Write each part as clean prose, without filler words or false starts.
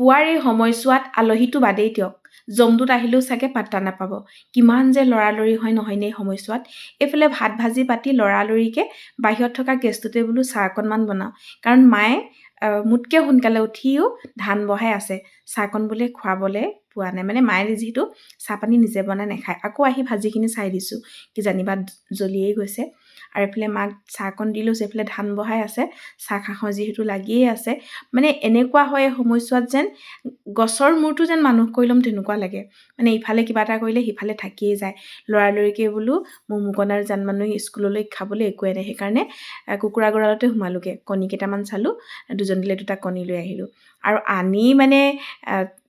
পুৱাৰ এই সময়ছোৱাত আলহীটো বাদেই দিয়ক, জমদূত আহিলেও চাগে পাত্তা নাপাব। কিমান যে লৰালৰি হয় নহয়নে এই সময়ছোৱাত। এইফালে ভাত ভাজি পাতি লৰালৰিকৈ বাহিৰত থকা গেছটোতে বোলো চাহ অকণমান বনাওঁ। কাৰণ মায়ে মোতকৈ সোনকালে উঠিও ধান বহাই আছে। চাহকণ বোলে খুৱাবলৈ পোৱা নাই। মানে মায়ে যিহেতু চাহপানী নিজে বনাই নাখায়। আকৌ আহি ভাজিখিনি চাই দিছোঁ, কিজানিবা জ্বলিয়েই গৈছে। আৰু এইফালে মাক চাহকণ দি লৈছোঁ, এইফালে ধান বহাই আছে, চাহ খাওঁ যিহেতু লাগিয়েই আছে। মানে এনেকুৱা হয় সময়ছোৱাত যেন গছৰ মূৰটো যেন মানুহ কৰি ল'ম তেনেকুৱা লাগে। মানে ইফালে কিবা এটা কৰিলে সিফালে থাকিয়েই যায়। লৰালৰিকৈ বোলো মুমুকণ আৰু জানমানৈ স্কুললৈ খাবলৈ একোৱে নাই। সেইকাৰণে কুকুৰা গঁৰালতে সোমালোগৈ, কণী কেইটামান চালোঁ, দুজনীলৈ 2টা কণী লৈ আহিলোঁ। আৰু আনি মানে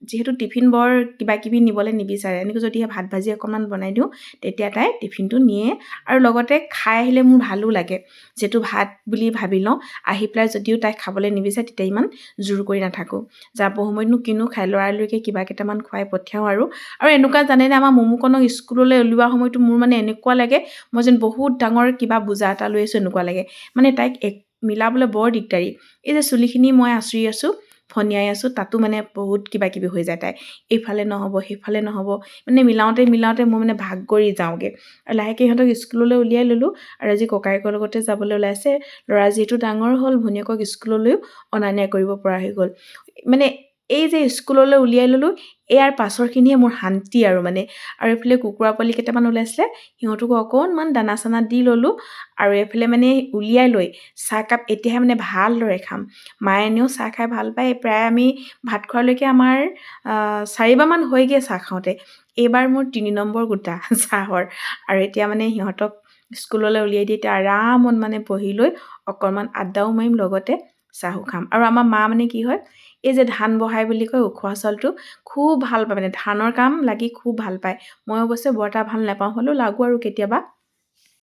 যিহেতু টিফিন বৰ কিবা কিবি নিবলৈ নিবিচাৰে, এনেকৈ যদিহে ভাত ভাজি অকণমান বনাই দিওঁ তেতিয়া তাই টিফিনটো নিয়ে। আৰু লগতে খাই আহিলে মোৰ ভালো লাগে, যিহেতু ভাত বুলি ভাবি লওঁ। আহি পেলাই যদিও তাই খাবলৈ নিবিচাৰে তেতিয়া ইমান জোৰ কৰি নাথাকোঁ। যাব সময়তনো কিনো খাই, লৰালৰিকৈ কিবা কেইটামান খুৱাই পঠিয়াওঁ। আৰু এনেকুৱা জানেনে, আমাৰ মুমুকণক স্কুললৈ উলিওৱা সময়তো মোৰ মানে এনেকুৱা লাগে মই যেন বহুত ডাঙৰ কিবা বোজা এটা লৈ আছোঁ এনেকুৱা লাগে। মানে তাইক মিলাবলৈ বৰ দিগদাৰী। এই যে চুলিখিনি মই আঁচুৰি আছোঁ, ফনিয়াই আছোঁ, তাতো মানে বহুত কিবা কিবি হৈ যায় তাই। এইফালে নহ'ব সেইফালে নহ'ব, মানে মিলাওঁতে মই মানে ভাগৰি যাওঁগৈ। আৰু লাহেকৈ সিহঁতক স্কুললৈ উলিয়াই ল'লোঁ। আৰু আজি ককায়েকৰ লগতে যাবলৈ ওলাইছে। ল'ৰা যিহেতু ডাঙৰ হ'ল, ভনীয়েকক স্কুললৈও অনা নিয়া কৰিব পৰা হৈ গ'ল। মানে এই যে স্কুললৈ উলিয়াই ল'লোঁ, ইয়াৰ পাছৰখিনিয়ে মোৰ শান্তি আৰু মানে। আৰু এইফালে কুকুৰা পোৱালি কেইটামান ওলাইছিলে, সিহঁতকো অকণমান দানা চানা দি ল'লোঁ। আৰু এইফালে মানে উলিয়াই লৈ চাহকাপ এতিয়াহে মানে ভালদৰে খাম। মায়ে এনেও চাহ খাই ভাল পায়। প্ৰায় আমি ভাত খোৱালৈকে আমাৰ 4বাৰমান হয়গৈ চাহ খাওঁতে। এইবাৰ মোৰ 3 নম্বৰ গোটা চাহৰ। আৰু এতিয়া মানে সিহঁতক স্কুললৈ উলিয়াই দি এতিয়া আৰামত মানে বহি লৈ অকণমান আড্ডাও মাৰিম, লগতে চাহো খাম। আৰু আমাৰ মা মানে কি হয়, এই যে ধান বহাই বুলি কয় উখোৱা চাউলটো খুব ভাল পায়, মানে ধানৰ কাম লাগি খুব ভাল পায়। মই অৱশ্যে বৰ এটা ভাল নাপাওঁ, হ'লেও লাগোঁ আৰু কেতিয়াবা।